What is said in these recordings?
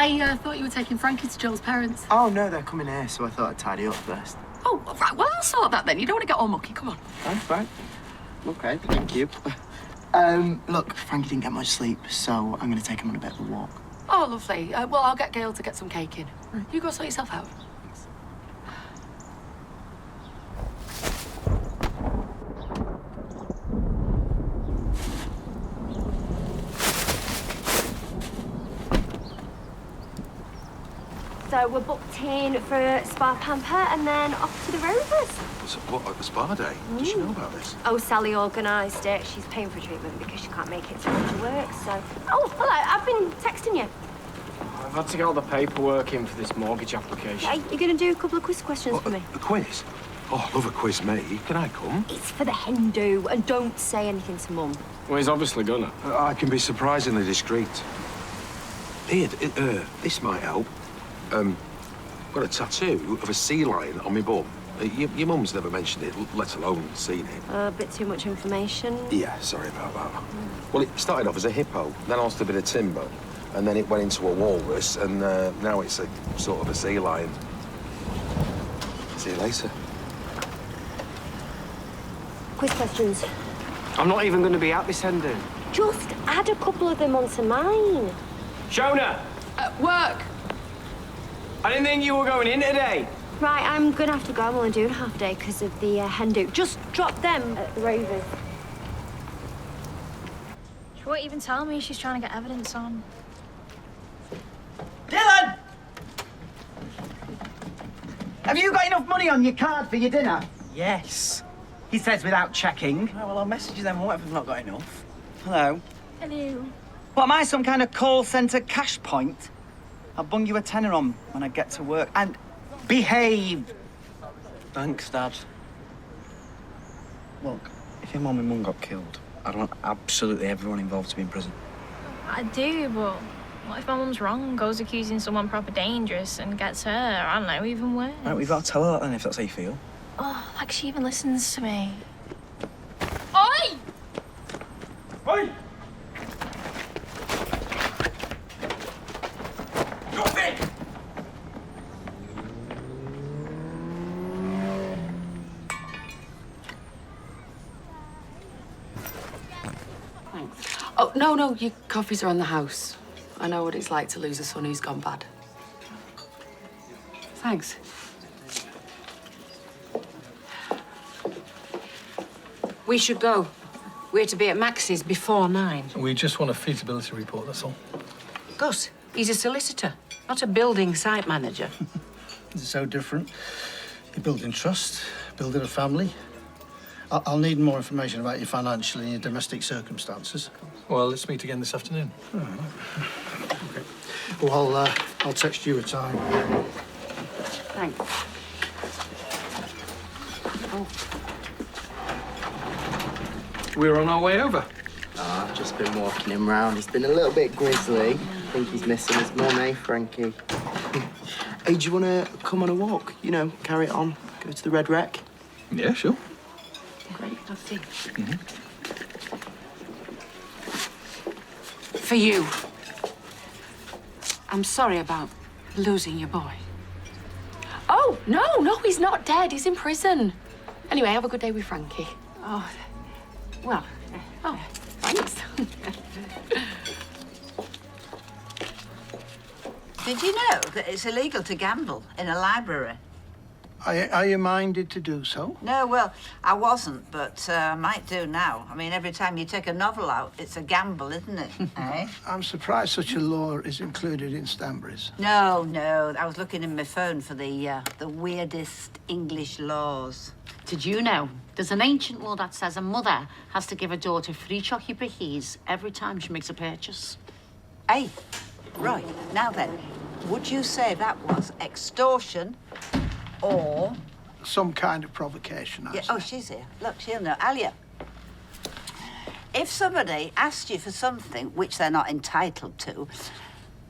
I thought you were taking Frankie to Joel's parents. Oh, no, they're coming here, so I thought I'd tidy up first. Oh, right, well, I'll sort that then. You don't want to get all mucky. Come on. Fine. Okay, thank you. Look, Frankie didn't get much sleep, so I'm going to take him on a bit of a walk. Oh, lovely. Well, I'll get Gail to get some cake in. You go sort yourself out. So we're booked in for a spa pamper and then off to the Rovers. What, a spa day? Does she know about this? Oh, Sally organised it. She's paying for treatment because she can't make it to work, so... Oh, hello, I've been texting you. I've had to get all the paperwork in for this mortgage application. Hey, you're going to do a couple of quiz questions for me? A quiz? Oh, I love a quiz, mate. Can I come? It's for the hen do, and don't say anything to Mum. Well, he's obviously gonna. I can be surprisingly discreet. Here, this might help. I've got a tattoo of a sea lion on my bum. Your mum's never mentioned it, let alone seen it. A bit too much information. Yeah, sorry about that. Well, it started off as a hippo, then lost a bit of timber, and then it went into a walrus, and now it's a sort of a sea lion. See you later. Quiz questions. I'm not even going to be at this hen do. Just add a couple of them onto mine. Shona! Work. I didn't think you were going in today. Right, I'm going to have to go. I'm only doing a half day because of the hen do. Just drop them at the Rovers. She won't even tell me she's trying to get evidence on. Dylan! Have you got enough money on your card for your dinner? Yes. He says without checking. Oh, well, I'll message you then what if I've not got enough. Hello. Hello. What, am I some kind of call centre cash point? I'll bung you a tenner on when I get to work. And behave. Thanks, Dad. Look, if your mum and mum got killed, I'd want absolutely everyone involved to be in prison. I do, but what if my mum's wrong, goes accusing someone proper dangerous and gets her, I don't know, even worse? Right, we've got to tell her that then, if that's how you feel. Oh, like she even listens to me. Oi! Oi! Oh, no, your coffees are on the house. I know what it's like to lose a son who's gone bad. Thanks. We should go. We're to be at Max's before 9. We just want a feasibility report, that's all. Gus, he's a solicitor, not a building site manager. It's so different. You're building trust, building a family. I'll need more information about your financial and your domestic circumstances. Well, let's meet again this afternoon. All right. Okay. Well, I'll text you a time. Thanks. Oh. We're on our way over. Oh, I've just been walking him round. He's been a little bit grisly. I think he's missing his mum, eh, Frankie? Hey, do you want to come on a walk? You know, carry it on. Go to the Red Wreck? Yeah, sure. Great, I'll see. For you. I'm sorry about losing your boy. Oh, no, he's not dead. He's in prison. Anyway, have a good day with Frankie. Oh, well. Oh, thanks. Did you know that it's illegal to gamble in a library? Are you minded to do so? No, well, I wasn't, but I might do now. I mean, every time you take a novel out, it's a gamble, isn't it? Eh? I'm surprised such a law is included in Stanbury's. No, I was looking in my phone for the weirdest English laws. Did you know there's an ancient law that says a mother has to give her daughter free chocolate brickies every time she makes a purchase? Hey, right, now then, would you say that was extortion or... Some kind of provocation, I Yeah, say. oh, she's here. Look, she'll know. Alia, if somebody asked you for something which they're not entitled to,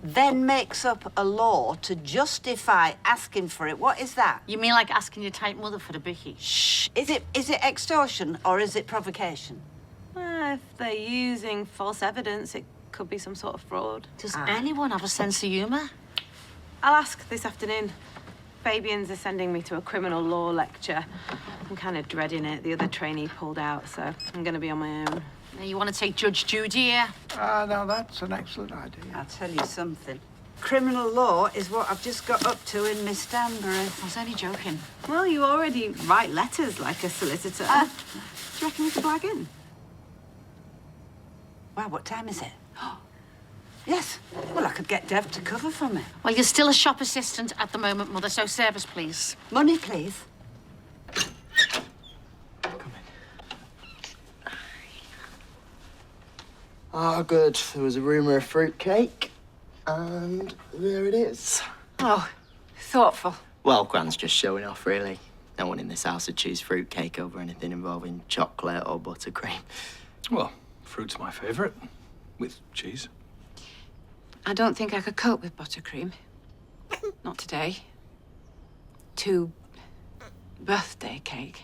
then makes up a law to justify asking for it, what is that? You mean like asking your tight mother for the brickie? Shh. Is it extortion or is it provocation? If they're using false evidence, it could be some sort of fraud. Does anyone have a sense of humour? I'll ask this afternoon. Fabians are sending me to a criminal law lecture. I'm kind of dreading it. The other trainee pulled out, so I'm going to be on my own. Now, you want to take Judge Judy here? Now, that's an excellent idea. I'll tell you something. Criminal law is what I've just got up to in Miss Danbury. I was only joking. Well, you already write letters like a solicitor. Do you reckon we could blag in? Wow, what time is it? Yes. Well, I could get Dev to cover for me. Well, you're still a shop assistant at the moment, Mother, so serve us, please. Money, please. Ah, good. There was a rumour of fruitcake, and there it is. Oh, thoughtful. Well, Gran's just showing off, really. No one in this house would choose fruitcake over anything involving chocolate or buttercream. Well, fruit's my favourite, with cheese. I don't think I could cope with buttercream. Not today. Too birthday cake.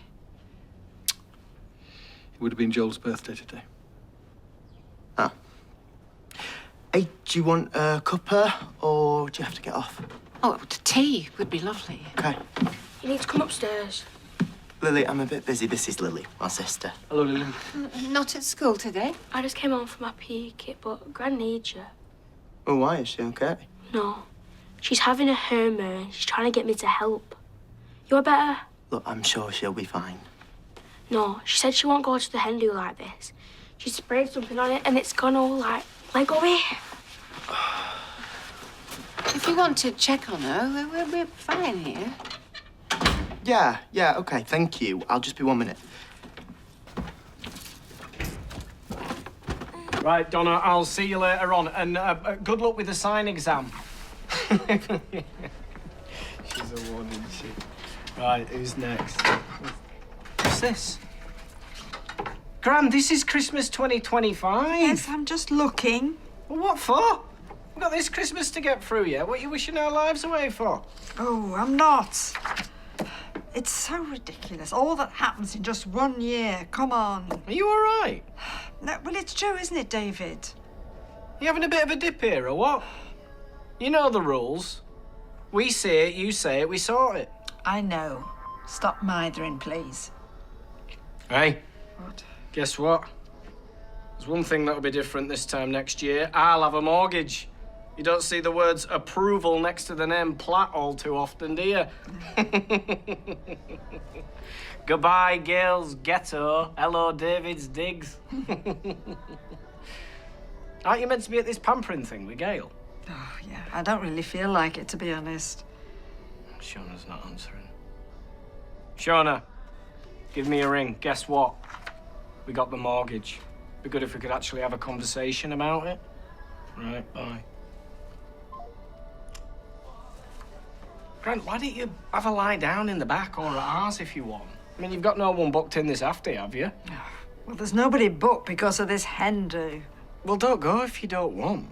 It would have been Joel's birthday today. Oh. Hey, do you want a cuppa, or do you have to get off? Oh, tea would be lovely. OK. You need to come upstairs. Lily, I'm a bit busy. This is Lily, my sister. Hello, Lily. Not at school today? I just came home from my PE kit, but Gran needs you. Oh, why? Is she OK? No. She's having a hormone. She's trying to get me to help. You're better? Look, I'm sure she'll be fine. No, she said she won't go to the hen do like this. She sprayed something on it and it's gone all like Lego-y. If you want to check on her, we're fine here. Yeah, OK, thank you. I'll just be 1 minute. Right, Donna, I'll see you later on. And good luck with the sign exam. She's a one, isn't she? Right, who's next? What's this? Gran, this is Christmas 2025. Yes, I'm just looking. Well, what for? We've got this Christmas to get through yet. What are you wishing our lives away for? Oh, I'm not. It's so ridiculous. All that happens in just 1 year. Come on. Are you all right? No, well, it's true, isn't it, David? You having a bit of a dip here, or what? You know the rules. We say it, you say it, we sort it. I know. Stop mithering, please. Hey. What? Guess what? There's one thing that'll be different this time next year. I'll have a mortgage. You don't see the words approval next to the name Platt all too often, do you? Goodbye, Gales Ghetto. Hello, David's Digs. Aren't you meant to be at this pampering thing with Gail? Oh, yeah. I don't really feel like it, to be honest. Shauna's not answering. Shauna, give me a ring. Guess what? We got the mortgage. Be good if we could actually have a conversation about it. Right, bye. Grant, why don't you have a lie down in the back or at ours if you want? I mean, you've got no one booked in this after, have you? Well, there's nobody booked because of this hen do. Well, don't go if you don't want.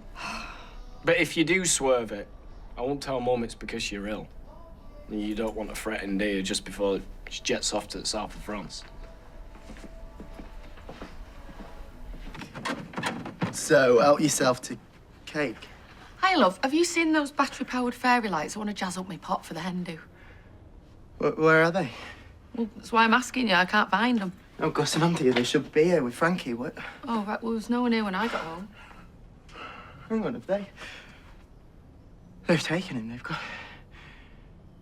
But if you do swerve it, I won't tell Mum it's because you're ill. And you don't want to threaten, do you, just before she jets off to the south of France. So, help yourself to cake. Hi, love. Have you seen those battery-powered fairy lights? I want to jazz up my pot for the hen do. Where are they? Well, that's why I'm asking you. I can't find them. Oh, Gus and Andy, they should be here with Frankie. What? Oh, right. Well, there's no one here when I got home. Hang on, have they? They've taken him.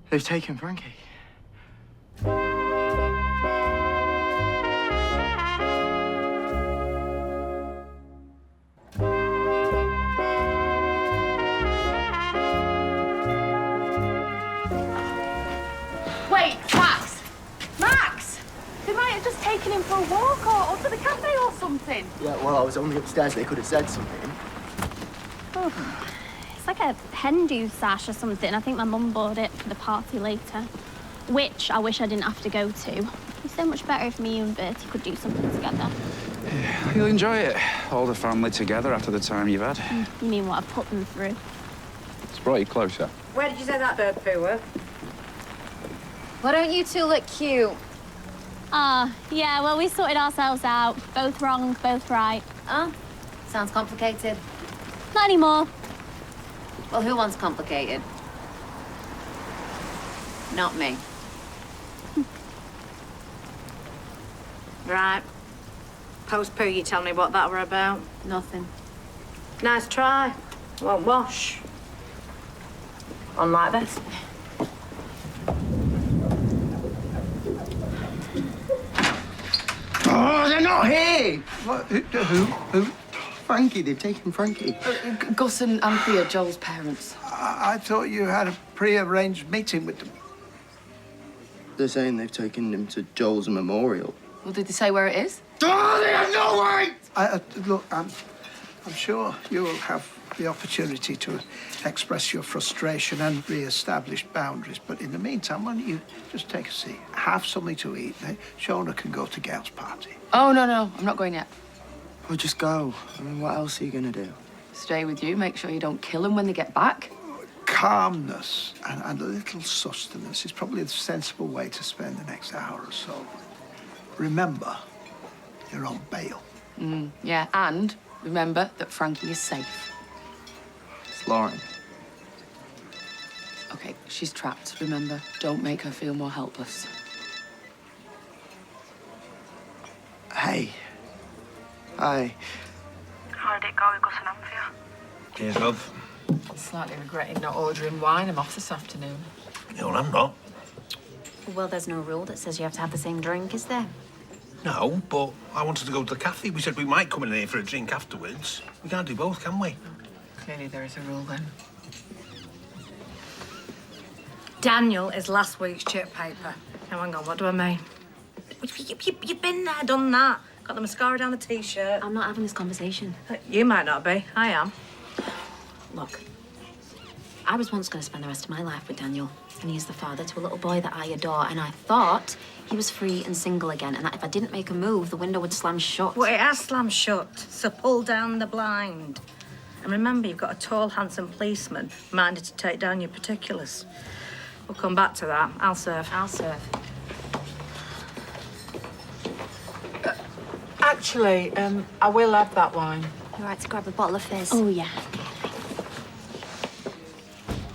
They've taken Frankie. Wait, Max! Max! They might have just taken him for a walk or to the cafe or something. Yeah, well, I was only upstairs. They could have said something. Oh, it's like a hen do sash or something. I think my mum bought it for the party later, which I wish I didn't have to go to. It'd be so much better if me and Bertie could do something together. Yeah, you'll enjoy it. All the family together after the time you've had. You mean what I've put them through? It's brought you closer. Where did you say that bird poo were? Why don't you two look cute? Yeah, well, we sorted ourselves out. Both wrong, both right. Oh, sounds complicated. Not anymore. Well, who wants complicated? Not me. Right. Post-poo, you tell me what that were about? Nothing. Nice try. Won't wash. On like this. Oh, they're not here! What? Who? Frankie, they've taken Frankie. Gus and Anthea, Joel's parents. I thought you had a pre-arranged meeting with them. They're saying they've taken him to Joel's memorial. Well, did they say where it is? Oh, they have no right! Look, I'm sure you'll have the opportunity to express your frustration and re-establish boundaries. But in the meantime, why don't you just take a seat, have something to eat, then Shona can go to Gail's party. Oh, no, I'm not going yet. Well, just go. I mean, what else are you gonna do? Stay with you, make sure you don't kill them when they get back. Calmness and a little sustenance is probably the sensible way to spend the next hour or so. Remember, you're on bail. Yeah, and remember that Frankie is safe. It's Lauren. Okay, she's trapped. Remember, don't make her feel more helpless. Hey. Hi. How did it go with Gus and Anthea? Cheers, love. Slightly regretting not ordering wine. I'm off this afternoon. Yeah, well, I'm not. Well, there's no rule that says you have to have the same drink, is there? No, but I wanted to go to the cafe. We said we might come in here for a drink afterwards. We can't do both, can we? Clearly there is a rule then. Daniel is last week's chip paper. Now, hang on, what do I mean? You've been there, done that. Got the mascara down the T-shirt. I'm not having this conversation. You might not be. I am. Look, I was once going to spend the rest of my life with Daniel, and he's the father to a little boy that I adore, and I thought he was free and single again, and that if I didn't make a move, the window would slam shut. Well, it has slammed shut, so pull down the blind. And remember, you've got a tall, handsome policeman minded to take down your particulars. We'll come back to that. I'll serve. I'll serve. Actually, I will have that wine. You right to grab a bottle of fizz? Oh, yeah.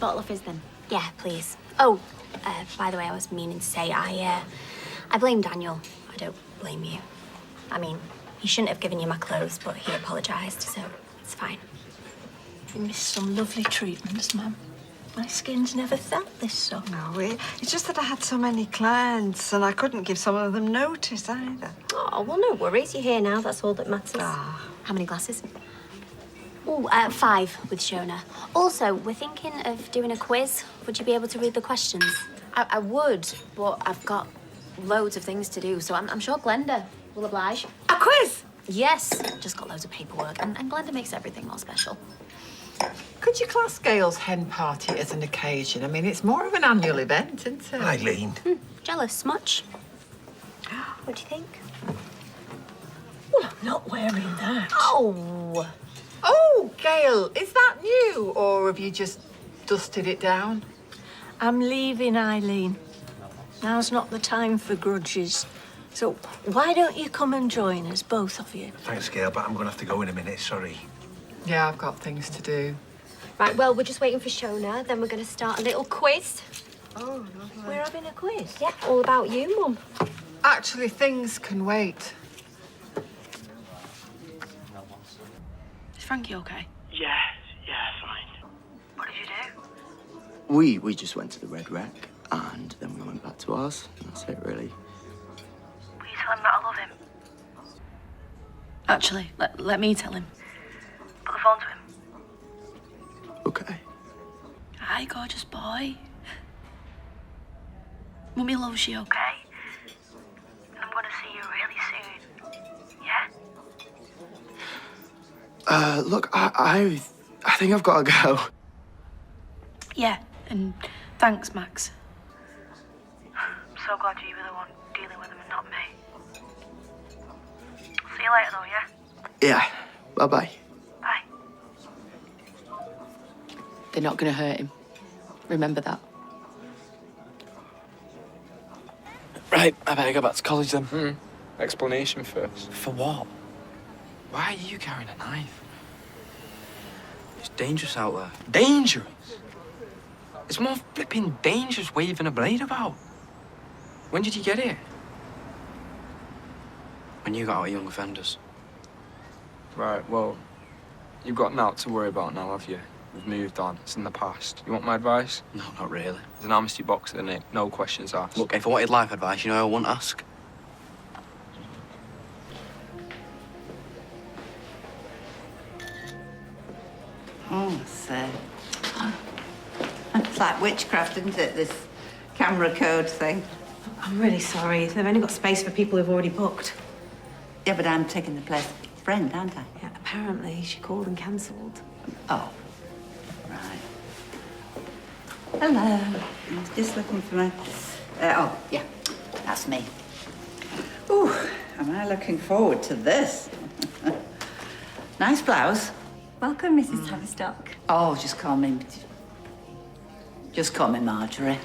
Bottle of fizz, then. Yeah, please. Oh, by the way, I was meaning to say I blame Daniel. I don't blame you. I mean, he shouldn't have given you my clothes, but he apologised, so it's fine. You missed some lovely treatments, Mum. My skin's never felt this soft. No, it's just that I had so many clients and I couldn't give some of them notice either. Oh, well, no worries. You're here now. That's all that matters. How many glasses? Oh, 5 with Shona. Also, we're thinking of doing a quiz. Would you be able to read the questions? I would, but I've got loads of things to do, so I'm sure Glenda will oblige. A quiz? Yes, just got loads of paperwork, and Glenda makes everything more special. Could you class Gail's hen party as an occasion? I mean, it's more of an annual event, isn't it? Eileen. Jealous much? What do you think? Well, I'm not wearing that. Oh! Oh, Gail, is that new, or have you just dusted it down? I'm leaving, Eileen. Now's not the time for grudges. So why don't you come and join us, both of you? Thanks, Gail, but I'm going to have to go in a minute, sorry. Yeah, I've got things to do. Right, well, we're just waiting for Shona. Then we're going to start a little quiz. Oh, lovely. We're having a quiz? Yeah, all about you, Mum. Actually, things can wait. Is Frankie okay? Yeah, fine. What did you do? We just went to the Red Wreck, and then we went back to ours. That's it, really. Will you tell him that I love him? Actually, let me tell him. Put the phone to him. Okay. Hi, gorgeous boy. Mummy loves you. Okay? And I'm going to see you really soon. Yeah? Look, I think I've got to go. Yeah, and thanks, Max. I'm so glad you were the one dealing with him and not me. See you later, though, yeah? Yeah. Bye-bye. Bye. They're not going to hurt him. Remember that. Right, I better go back to college then. Explanation first. For what? Why are you carrying a knife? It's dangerous out there. Dangerous? It's more flipping dangerous waving a blade about. When did you get it? When you got out of young offenders. Right, well, you've got naught to worry about now, have you? We've moved on. It's in the past. You want my advice? No, not really. There's an amnesty box at the nick. No questions asked. Look, if I wanted life advice, you know I wouldn't ask. Oh, so. It's like witchcraft, isn't it, this camera code thing? I'm really sorry. They've only got space for people who've already booked. Yeah, but I'm taking the place of a friend, aren't I? Yeah, apparently she called and cancelled. Oh, right. Hello. I was just looking for my... oh, yeah, that's me. Ooh, am I looking forward to this? Nice blouse. Welcome, Mrs. Tavistock. Oh, just call me Marjorie.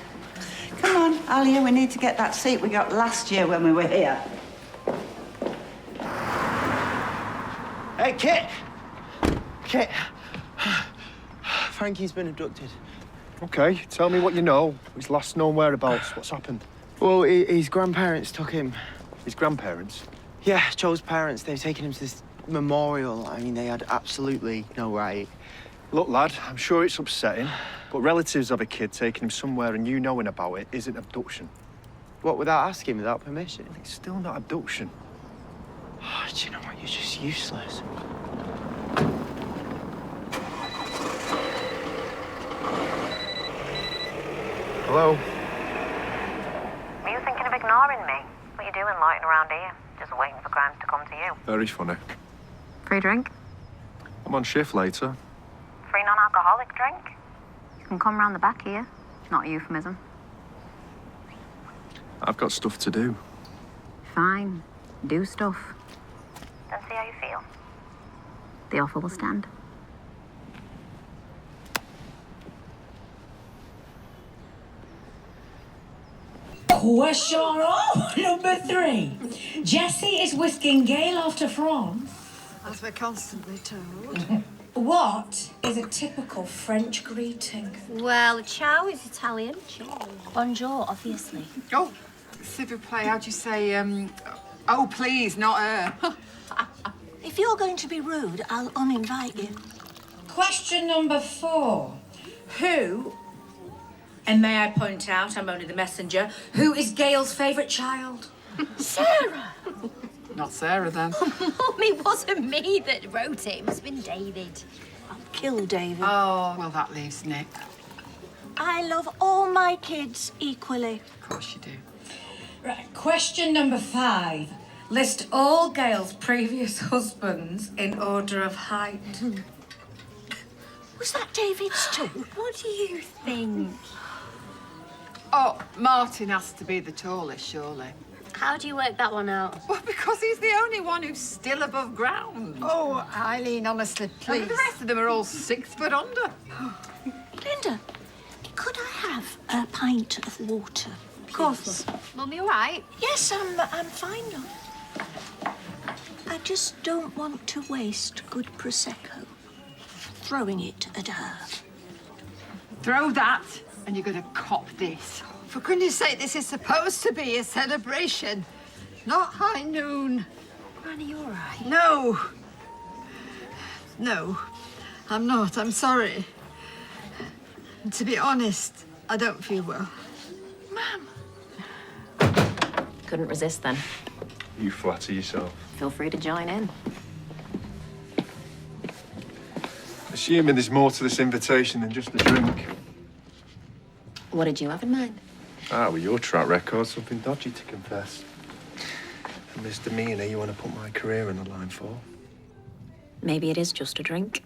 Come on, Alia, we need to get that seat we got last year when we were here. Hey, Kit! Kit! Frankie's been abducted. Okay, tell me what you know. His last known whereabouts. What's happened? Well, his grandparents took him. His grandparents? Yeah, Joe's parents. They've taken him to this memorial. I mean, they had absolutely no right. Look, lad, I'm sure it's upsetting, but relatives of a kid taking him somewhere and you knowing about it isn't abduction. What, without asking, without permission? It's still not abduction. Oh, do you know what? You're just useless. Hello? Were you thinking of ignoring me? What are you doing loitering around here? Just waiting for crimes to come to you. Very funny. Free drink? I'm on shift later. Free non-alcoholic drink? You can come round the back here. Not a euphemism. I've got stuff to do. Fine. Do stuff. Then see how you feel. The offer will stand. Question number 3. Jessie is whisking Gail off to France. As we're constantly told. What is a typical French greeting? Well, ciao is Italian. Bonjour, obviously. Oh, s'il vous plaît, how'd you say, oh, please, not her. If you're going to be rude, I'll uninvite you. Question number 4. Who, and may I point out, I'm only the messenger, who is Gail's favourite child? Sarah! Not Sarah, then. Mum, it wasn't me that wrote it. It must have been David. I'll kill David. Oh, well, that leaves Nick. I love all my kids equally. Of course you do. Right, question number 5. List all Gail's previous husbands in order of height. Was that David's too? What do you think? Oh, Martin has to be the tallest, surely. How do you work that one out? Well, because he's the only one who's still above ground. Oh, Eileen, honestly, please. And the rest of them are all 6 foot under. Linda, could I have a pint of water? Of course. Mum, you all right? Yes, I'm fine, love. I just don't want to waste good Prosecco throwing it at her. Throw that, and you're going to cop this. For goodness sake, this is supposed to be a celebration, not high noon. Granny, you all right? No. No, I'm not. I'm sorry. And to be honest, I don't feel well. Mum. Couldn't resist then. You flatter yourself. Feel free to join in. Assuming there's more to this invitation than just a drink. What did you have in mind? Ah, with your track record, something dodgy to confess. A misdemeanor you want to put my career in the line for? Maybe it is just a drink.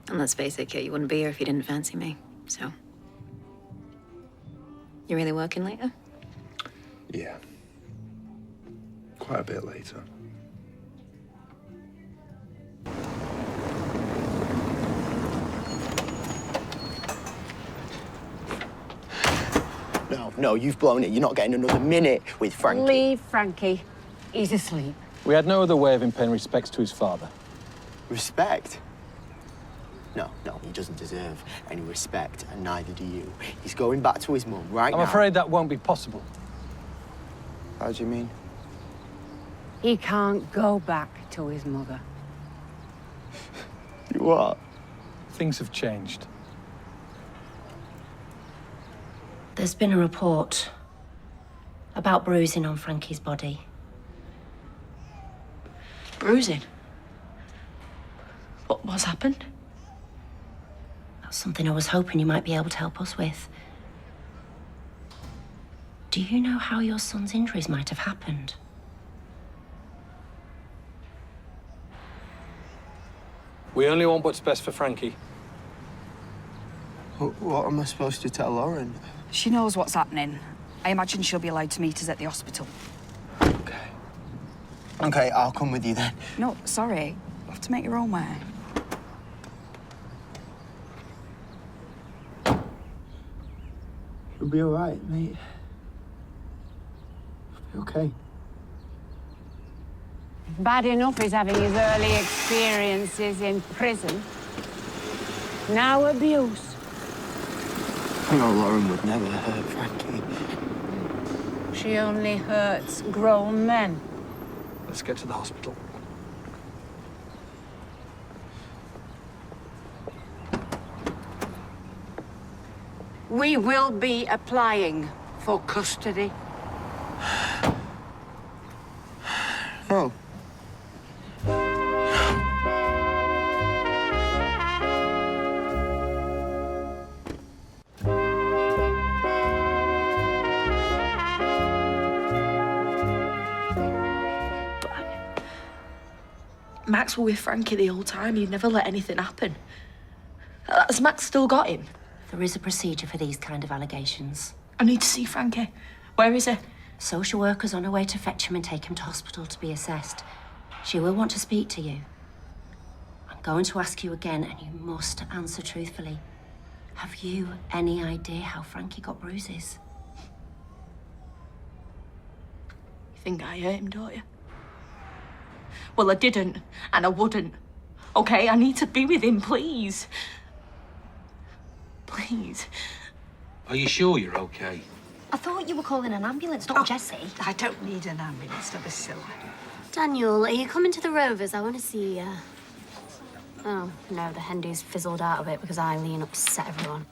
And let's face it, Kit, you wouldn't be here if you didn't fancy me. So, you really working later? Yeah. Quite a bit later. No, you've blown it. You're not getting another minute with Frankie. Leave Frankie. He's asleep. We had no other way of him paying respects to his father. Respect? No, he doesn't deserve any respect, and neither do you. He's going back to his mum right now. I'm afraid that won't be possible. How do you mean? He can't go back to his mother. You what? Things have changed. There's been a report about bruising on Frankie's body. Bruising? What's happened? That's something I was hoping you might be able to help us with. Do you know how your son's injuries might have happened? We only want what's best for Frankie. What am I supposed to tell Lauren? She knows what's happening. I imagine she'll be allowed to meet us at the hospital. Okay, I'll come with you then. No, sorry. You'll have to make your own way. You'll be all right, mate. You'll be okay. Bad enough he's having his early experiences in prison. Now abuse. I know Lauren would never hurt Frankie. She only hurts grown men. Let's get to the hospital. We will be applying for custody. No. Max were with Frankie the whole time. He'd never let anything happen. Has Max still got him? There is a procedure for these kind of allegations. I need to see Frankie. Where is he? Social worker's on her way to fetch him and take him to hospital to be assessed. She will want to speak to you. I'm going to ask you again, and you must answer truthfully. Have you any idea how Frankie got bruises? You think I hurt him, don't you? Well, I didn't, and I wouldn't. Okay, I need to be with him, please. Please. Are you sure you're okay? I thought you were calling an ambulance, not Jessie. I don't need an ambulance, don't be silly. Daniel, are you coming to the Rovers? I want to see you. Oh, no, the Hendy's fizzled out of it because Eileen upset everyone.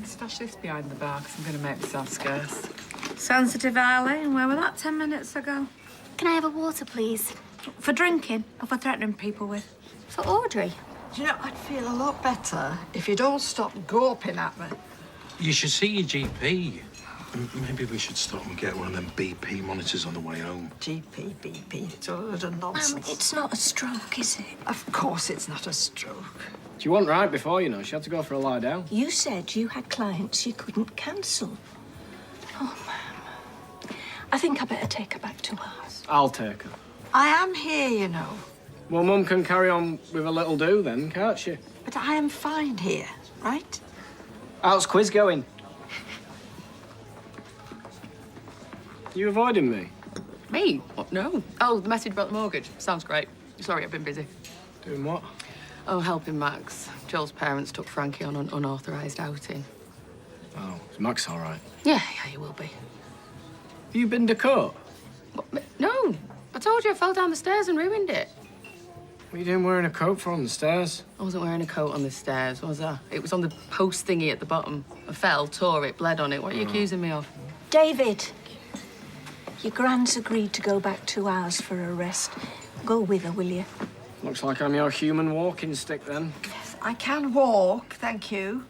Stash this behind the bar because I'm going to make myself scarce. Sensitive Eileen, where were that 10 minutes ago? Can I have a water, please? For drinking or for threatening people with? For Audrey. Do you know, I'd feel a lot better if you'd all stop gawping at me. You should see your GP. Maybe we should stop and get one of them BP monitors on the way home. GP, BP, it's all a load of nonsense. It's not a stroke, is it? Of course it's not a stroke. She wasn't right before, you know. She had to go for a lie down. You said you had clients you couldn't cancel. Oh, Ma'am. I think I better take her back to ours. I'll take her. I am here, you know. Well, Mum can carry on with a little do then, can't she? But I am fine here, right? How's quiz going? You avoiding me? Me? What? No. Oh, the message about the mortgage. Sounds great. Sorry, I've been busy. Doing what? Oh, helping Max. Joel's parents took Frankie on an unauthorised outing. Oh, is Max all right? Yeah, he will be. Have you been to court? What? No. I told you I fell down the stairs and ruined it. What are you doing wearing a coat for on the stairs? I wasn't wearing a coat on the stairs, was I? It was on the post thingy at the bottom. I fell, tore it, bled on it. What are you accusing me of? David, your grand's agreed to go back 2 hours for a rest. Go with her, will you? Looks like I'm your human walking stick then. Yes, I can walk, thank you.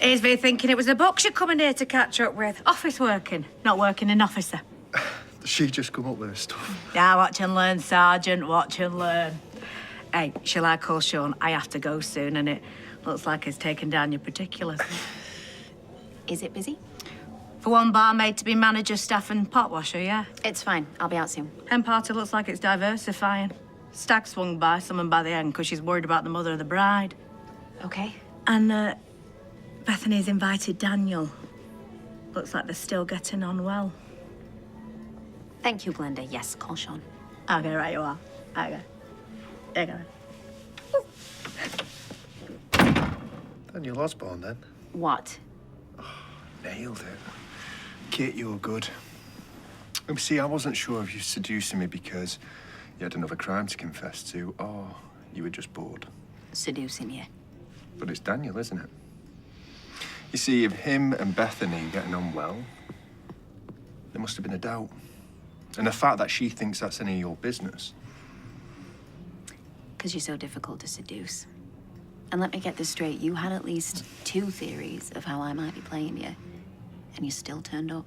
Here's me thinking it was a box you're coming here to catch up with. Office working, not working in officer. She just come up with her stuff. Yeah, watch and learn, Sergeant, watch and learn. Hey, shall I call Sean? I have to go soon, and it looks like it's taken down your particulars. Is it busy? For one barmaid to be manager, staff and pot washer, yeah? It's fine. I'll be out soon. Hen party looks like it's diversifying. Stag swung by someone by the end because she's worried about the mother of the bride. Okay. And, Bethany's invited Daniel. Looks like they're still getting on well. Thank you, Glenda. Yes, call Sean. Okay, right you are. Okay. There you go. Daniel Osborne, then. What? Nailed it. Kate, you were good. See, I wasn't sure if you were seducing me because you had another crime to confess to, or you were just bored. Seducing you. But it's Daniel, isn't it? You see, if him and Bethany are getting on well, there must have been a doubt. And the fact that she thinks that's any of your business. Because you're so difficult to seduce. And let me get this straight, you had at least 2 theories of how I might be playing you, and you still turned up.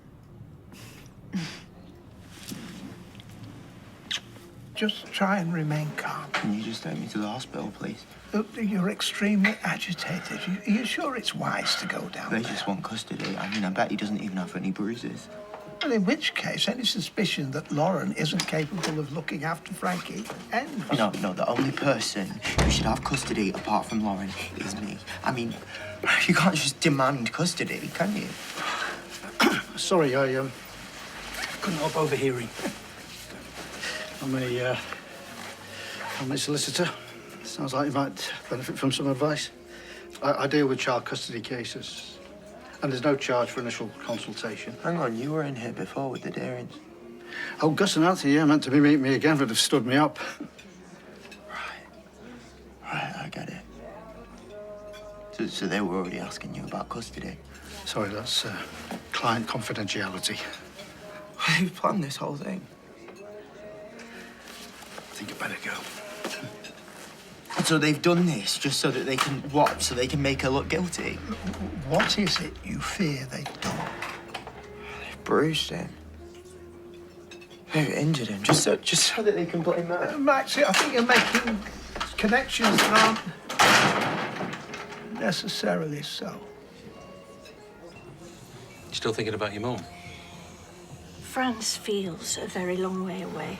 Just try and remain calm. Can you just take me to the hospital, please? Look, you're extremely agitated. Are you sure it's wise to go down They there? just want custody. I mean, I bet he doesn't even have any bruises. Well, in which case, any suspicion that Lauren isn't capable of looking after Frankie ends. No, the only person who should have custody apart from Lauren is me. I mean, you can't just demand custody, can you? Sorry, I couldn't help overhearing. I'm a solicitor. Sounds like you might benefit from some advice. I deal with child custody cases, and there's no charge for initial consultation. Hang on, you were in here before with the Darings. Oh, Gus and Anthony, yeah, meant to be meeting me again, but have stood me up. Right, I get it. So they were already asking you about custody? Sorry, that's client confidentiality. Who planned this whole thing? I think I better go. So they've done this just so that they can, what? So they can make her look guilty? What is it you fear they've done? They've bruised him. They've injured him just so that they can blame her. Max, I think you're making connections that aren't necessarily so. You still thinking about your mum? France feels a very long way away.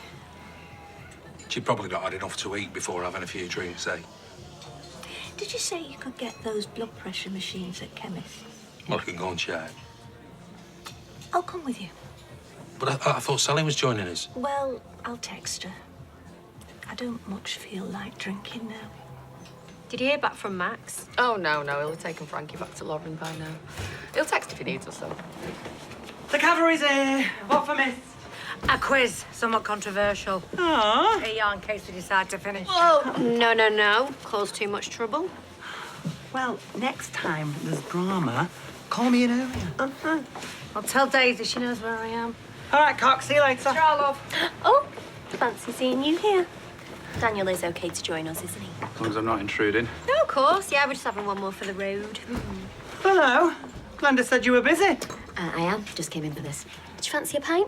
She'd probably not had enough to eat before having a few drinks, eh? Did you say you could get those blood pressure machines at chemists? Well, I can go and check. I'll come with you. But I thought Sally was joining us. Well, I'll text her. I don't much feel like drinking now. Did you hear back from Max? Oh, no, he'll have taken Frankie back to Lauren by now. He'll text if he needs us, though. The cavalry's here. What for, miss? A quiz, somewhat controversial. Aww. Here you are in case we decide to finish. Oh, no. Cause too much trouble. Well, next time there's drama, call me in earlier. I'll tell Daisy she knows where I am. All right, Cock, see you later. Ciao, love. Oh, fancy seeing you here. Daniel is okay to join us, isn't he? As long as I'm not intruding. No, of course. Yeah, we're just having one more for the road. Hello. Glenda said you were busy. I am. Just came in for this. Did you fancy a pint?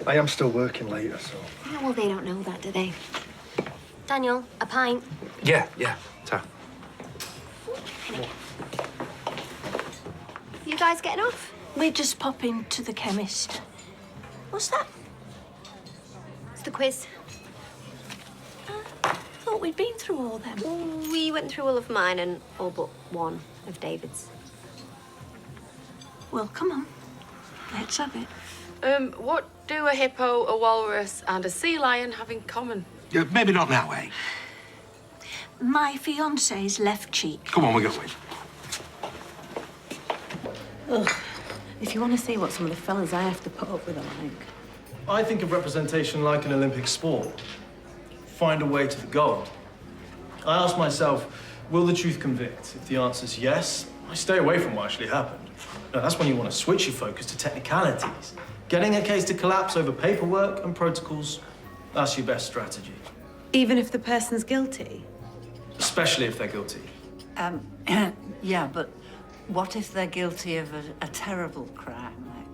I am still working later, so... Yeah, well, they don't know that, do they? Daniel, a pint. Yeah. Ta. You guys getting off? We're just popping to the chemist. What's that? It's the quiz. I thought we'd been through all them. We went through all of mine and all but one of David's. Well, come on. Let's have it. What do a hippo, a walrus, and a sea lion have in common? Yeah, maybe not now, eh? My fiance's left cheek. Come on, we're going. Ugh. If you want to see what some of the fellas I have to put up with are like. I think of representation like an Olympic sport. Find a way to the goal. I ask myself, will the truth convict? If the answer's yes, I stay away from what actually happened. Now, that's when you want to switch your focus to technicalities. Getting a case to collapse over paperwork and protocols, that's your best strategy. Even if the person's guilty? Especially if they're guilty. Yeah, but what if they're guilty of a terrible crime, like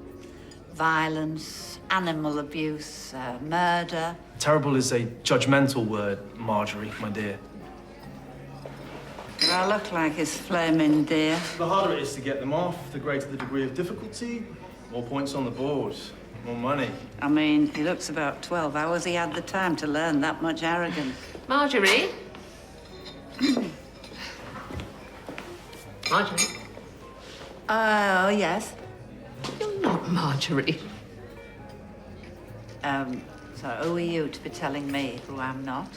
violence, animal abuse, murder? Terrible is a judgmental word, Marjorie, my dear. Do I look like his flaming deer? The harder it is to get them off, the greater the degree of difficulty. More points on the board, more money. I mean, he looks about 12. How has he had the time to learn that much arrogance? Marjorie? Marjorie? Oh, yes. You're not Marjorie. So who are you to be telling me who I'm not?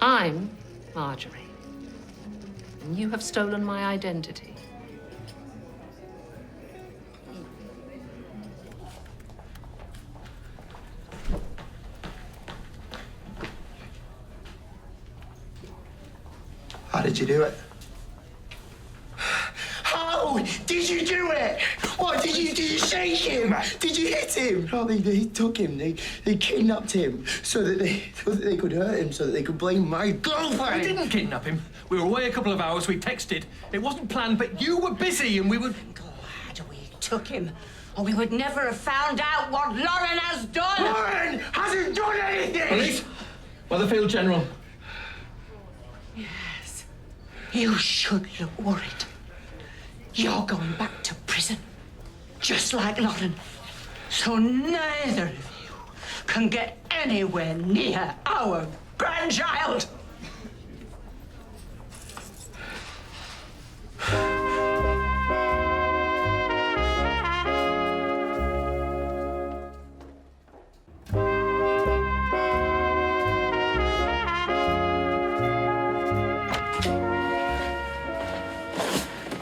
I'm Marjorie, and you have stolen my identity. How did you do it? How did you do it? What, did you shake him? Did you hit him? No, they took him. They kidnapped him so that they could hurt him, so that they could blame my girlfriend. We didn't kidnap him. We were away a couple of hours. We texted. It wasn't planned, but you were busy and we were... Glad we took him, or we would never have found out what Lauren has done. Lauren hasn't done anything! Police, Weatherfield General. Yes, you should look worried. You're going back to prison, just like Lauren. So neither of you can get anywhere near our grandchild.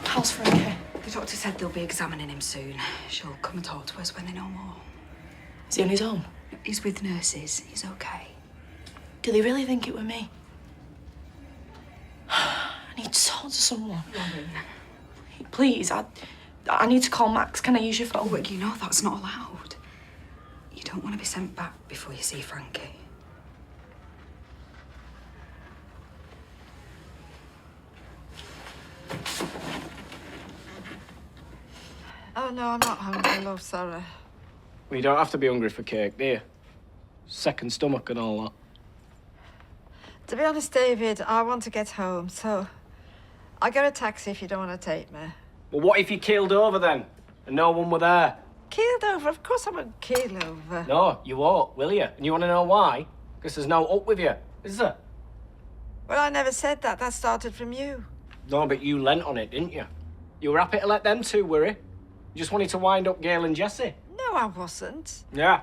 How's Frankie? The doctor said they'll be examining him soon. She'll come and talk to us when they know more. Is he on his own? He's with nurses. He's okay. Do they really think it were me? I need to talk to someone. Please, I need to call Max. Can I use your phone? Oh, but you know that's not allowed. You don't want to be sent back before you see Frankie. Oh, no, I'm not hungry, love, sorry. Well, you don't have to be hungry for cake, do you? Second stomach and all that. To be honest, David, I want to get home, so I'll get a taxi if you don't want to take me. Well, what if you keeled over then, and no one were there? Keeled over? Of course I won't keel over. No, you won't, will you? And you want to know why? Because there's no up with you, is there? Well, I never said that. That started from you. No, but you lent on it, didn't you? You were happy to let them two worry. You just wanted to wind up Gail and Jessie. No, I wasn't. Yeah.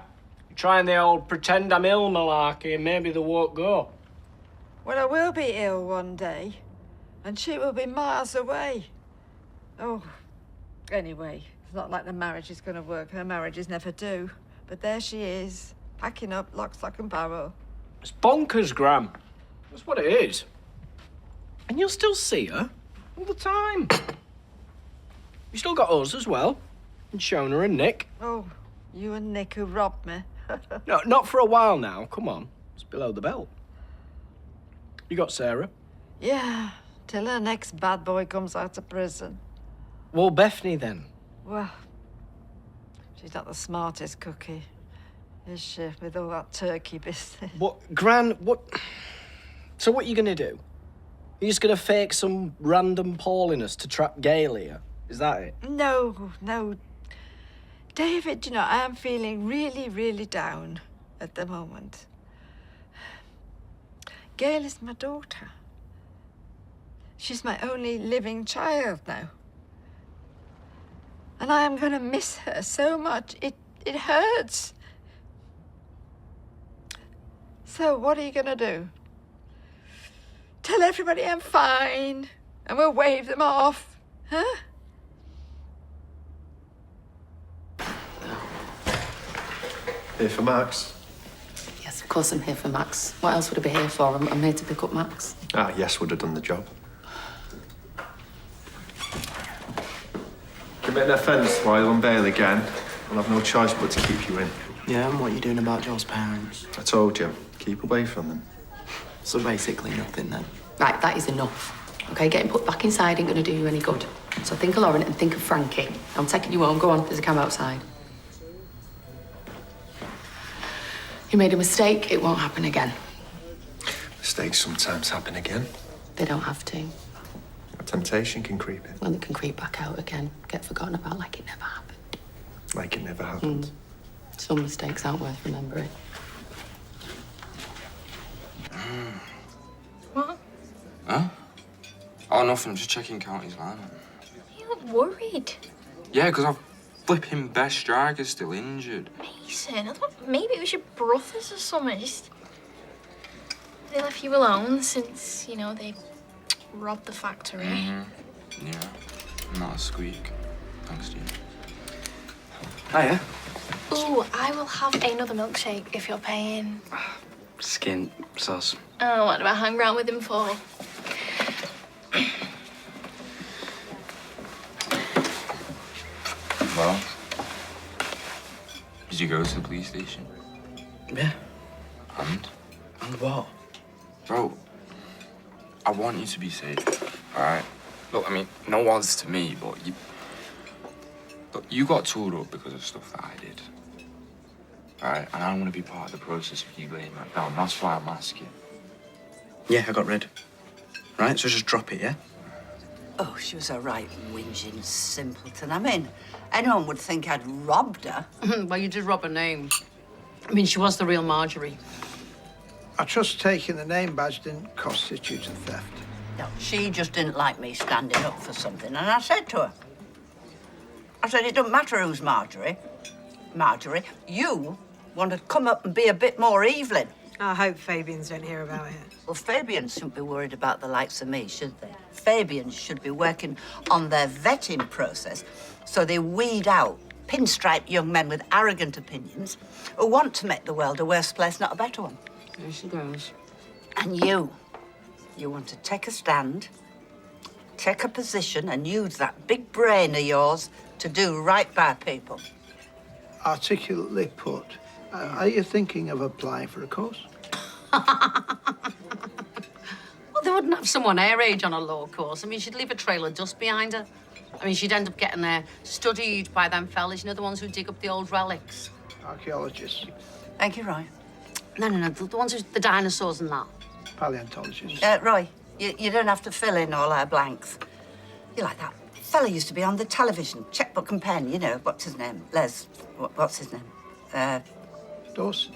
You're trying the old pretend I'm ill malarkey and maybe they won't go. Well, I will be ill one day, and she will be miles away. Oh, anyway, it's not like the marriage is going to work. Her marriages never do. But there she is, packing up lock, stock and barrel. It's bonkers, Graham. That's what it is. And you'll still see her all the time. You still got us as well, and Shona and Nick. Oh, you and Nick who robbed me. No, not for a while now. Come on, it's below the belt. You got Sarah. Yeah, till her next bad boy comes out of prison. Well, Bethany then. Well, she's not the smartest cookie, is she, with all that turkey business? What, Gran, what... So what are you going to do? You're just going to fake some random Pauliness to trap Gail here? Is that it? No, no. David, you know, I am feeling really, really down at the moment. Gail is my daughter. She's my only living child now. And I am going to miss her so much. It hurts. So what are you going to do? Tell everybody I'm fine and we'll wave them off, huh? Here for Max? Yes, of course I'm here for Max. What else would I be here for? I'm here to pick up Max. Ah, yes, would have done the job. Commit an offence while on bail again. I'll have no choice but to keep you in. Yeah, and what are you doing about Joel's parents? I told you, keep away from them. So basically nothing then? Right, that is enough. Okay, getting put back inside ain't gonna do you any good. So think of Lauren and think of Frankie. I'm taking you home. Go on, there's a cab outside. You made a mistake, it won't happen again. Mistakes sometimes happen again. They don't have to. A temptation can creep in. Well, it can creep back out again, get forgotten about like it never happened. Like it never happened. Some mistakes aren't worth remembering. What? Huh? Oh, nothing. Just checking County's line. You look worried. Yeah, because our flipping best striker's still injured. Mason, I thought maybe it was your brothers or something. Just... they left you alone since, you know, they robbed the factory? Yeah, not a squeak. Thanks to you. Hiya. Ooh, I will have another milkshake if you're paying. Skin sauce. Oh, what do I hang around with him for? Well, did you go to the police station? Yeah. And? And what? Bro, I want you to be safe, all right? Look, I mean, no odds to me, but you... Look, you got tooled up because of stuff that I did. All right? And I don't want to be part of the process of you laying that down. That's why I'm asking. Yeah, I got rid. Right, so just drop it, yeah? Oh, she was a right whinging simpleton. I mean, anyone would think I'd robbed her. Well, you did rob her name. I mean, she was the real Marjorie. I trust taking the name badge didn't constitute a theft. No, she just didn't like me standing up for something, and I said to her, I said, it doesn't matter who's Marjorie. Marjorie, you want to come up and be a bit more Evelyn. I hope Fabians don't hear about it. Well, Fabians shouldn't be worried about the likes of me, should they? Fabians should be working on their vetting process so they weed out pinstripe young men with arrogant opinions who want to make the world a worse place, not a better one. There she goes. And you want to take a stand, take a position and use that big brain of yours to do right by people. Articulately put. Are you thinking of applying for a course? Well, they wouldn't have someone her age on a law course. I mean, she'd leave a trail of dust behind her. I mean, she'd end up getting there studied by them fellas, you know, the ones who dig up the old relics. Archaeologists. Thank you, Roy. No, the ones who, the dinosaurs and that. Paleontologists. Roy, you don't have to fill in all our blanks. You're like that fella used to be on the television, checkbook and pen, you know, what's his name? Les, what's his name? Dawson.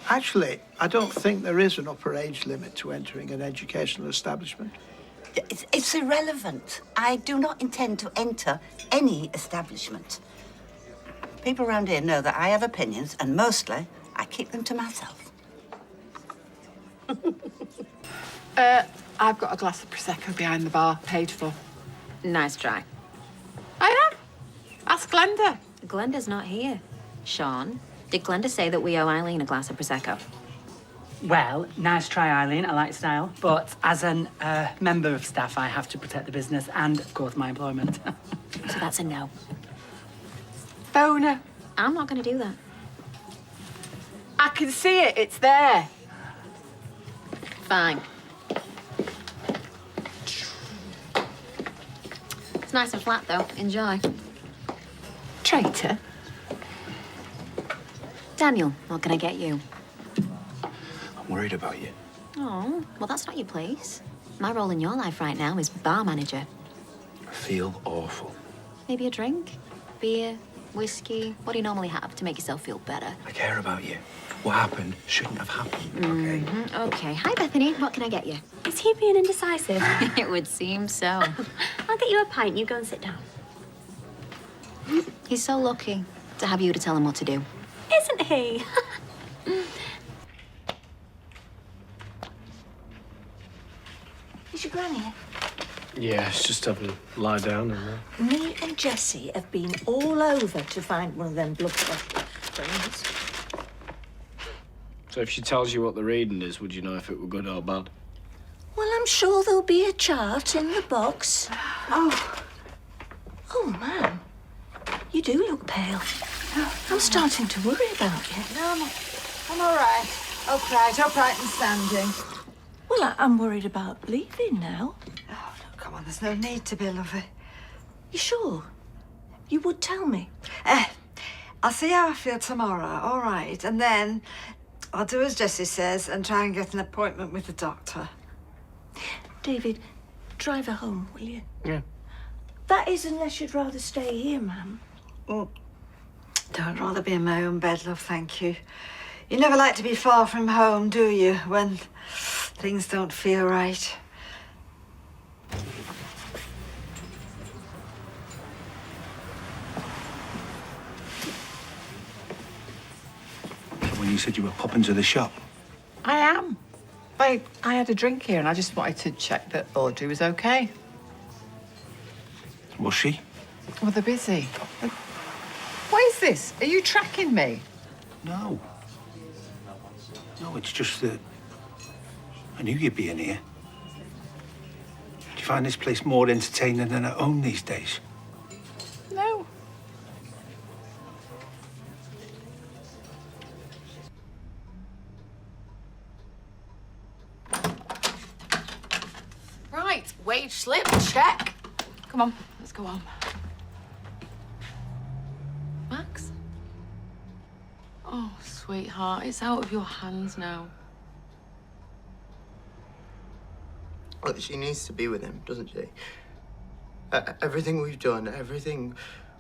Actually, I don't think there is an upper age limit to entering an educational establishment. It's irrelevant. I do not intend to enter any establishment. People around here know that I have opinions, and mostly I keep them to myself. I've got a glass of Prosecco behind the bar, paid for. Nice try. I am. Ask Glenda. Glenda's not here. Sean, did Glenda say that we owe Eileen a glass of Prosecco? Well, nice try, Eileen. I like style. But as a member of staff, I have to protect the business and, of course, my employment. So that's a no. Phone her. I'm not going to do that. I can see it. It's there. Fine. It's nice and flat, though. Enjoy. Traitor. Daniel, what can I get you? I'm worried about you. Oh, well, that's not your place. My role in your life right now is bar manager. I feel awful. Maybe a drink? Beer? Whiskey? What do you normally have to make yourself feel better? I care about you. What happened shouldn't have happened, okay? Okay. Hi, Bethany. What can I get you? Is he being indecisive? It would seem so. I'll get you a pint. You go and sit down. He's so lucky to have you to tell him what to do. Isn't he? Is your granny here? Yeah, it's just having a lie down and Me and Jessie have been all over to find one of them blood pressure things. So if she tells you what the reading is, would you know if it were good or bad? Well, I'm sure there'll be a chart in the box. Oh, man. You do look pale. I'm starting to worry about you. No, I'm all right. Upright and standing. Well, I'm worried about leaving now. Oh, no, come on, there's no need to be, lovey. You sure? You would tell me? I'll see how I feel tomorrow, all right? And then I'll do as Jessie says and try and get an appointment with the doctor. David, drive her home, will you? Yeah. That is unless you'd rather stay here, ma'am. Well, I'd rather be in my own bed, love, thank you. You never like to be far from home, do you, when things don't feel right? When you said you were popping to the shop, I am. I had a drink here and I just wanted to check that Audrey was okay. Was she? Well, they're busy. What is this? Are you tracking me? No. No, it's just that I knew you'd be in here. Do you find this place more entertaining than at home these days? No. Right, wage slip, check. Come on, let's go home. Max? Oh, sweetheart, it's out of your hands now. Look, she needs to be with him, doesn't she? Everything we've done, everything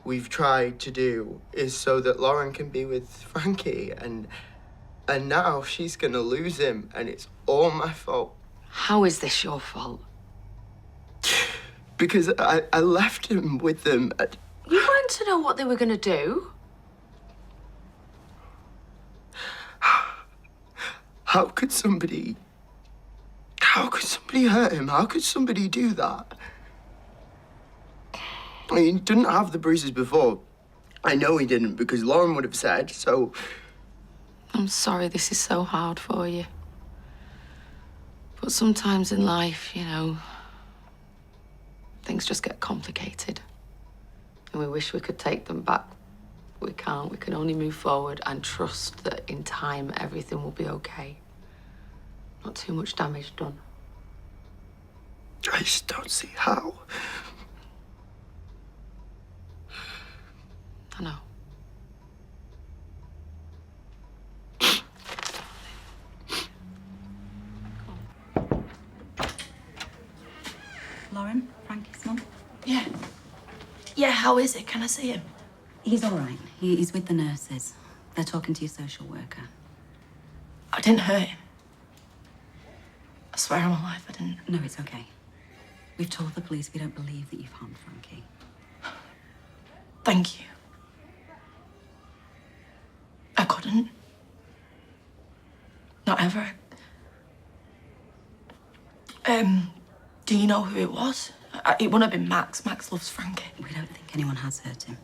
we've tried to do is so that Lauren can be with Frankie, and now she's gonna lose him, and it's all my fault. How is this your fault? Because I left him with them. You weren't to know what they were going to do. How could somebody hurt him? How could somebody do that? I mean, he didn't have the bruises before. I know he didn't because Lauren would have said, so... I'm sorry this is so hard for you. But sometimes in life, you know, things just get complicated. And we wish we could take them back. We can't. We can only move forward and trust that in time everything will be okay. Not too much damage done. I just don't see how. I know. Lauren, Frankie's mum? Yeah. Yeah, how is it? Can I see him? He's all right. He's with the nurses. They're talking to your social worker. I didn't hurt him. I swear I'm alive, I didn't. No, it's okay. We've told the police we don't believe that you've harmed Frankie. Thank you. I couldn't. Not ever. Do you know who it was? It wouldn't have been Max. Max loves Frankie. We don't think anyone has hurt him.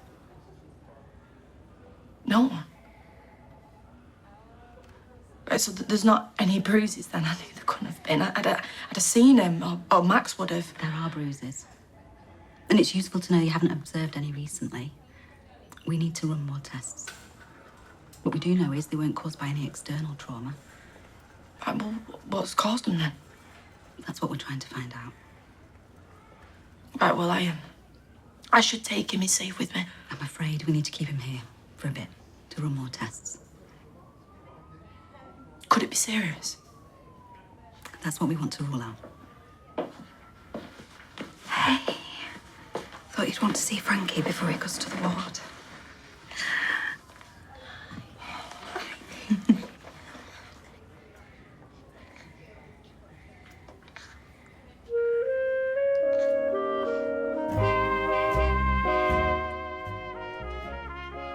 No one. So there's not any bruises then? I knew there couldn't have been. I'd have seen him, or Max would have. There are bruises. And it's useful to know you haven't observed any recently. We need to run more tests. What we do know is they weren't caused by any external trauma. Well, what's caused them then? That's what we're trying to find out. Right, well, I should take him. He's safe with me. I'm afraid we need to keep him here for a bit to run more tests. Could it be serious? That's what we want to rule out. Hey, thought you'd want to see Frankie before he goes to the ward.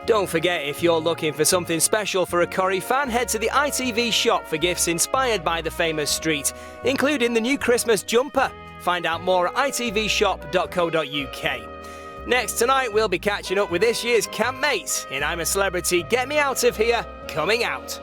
Don't forget, if you're looking for something special for a Corrie fan, head to the ITV shop for gifts inspired by the famous street, including the new Christmas jumper. Find out more at itvshop.co.uk. Next tonight, we'll be catching up with this year's campmates in I'm a Celebrity, Get Me Out of Here, coming out.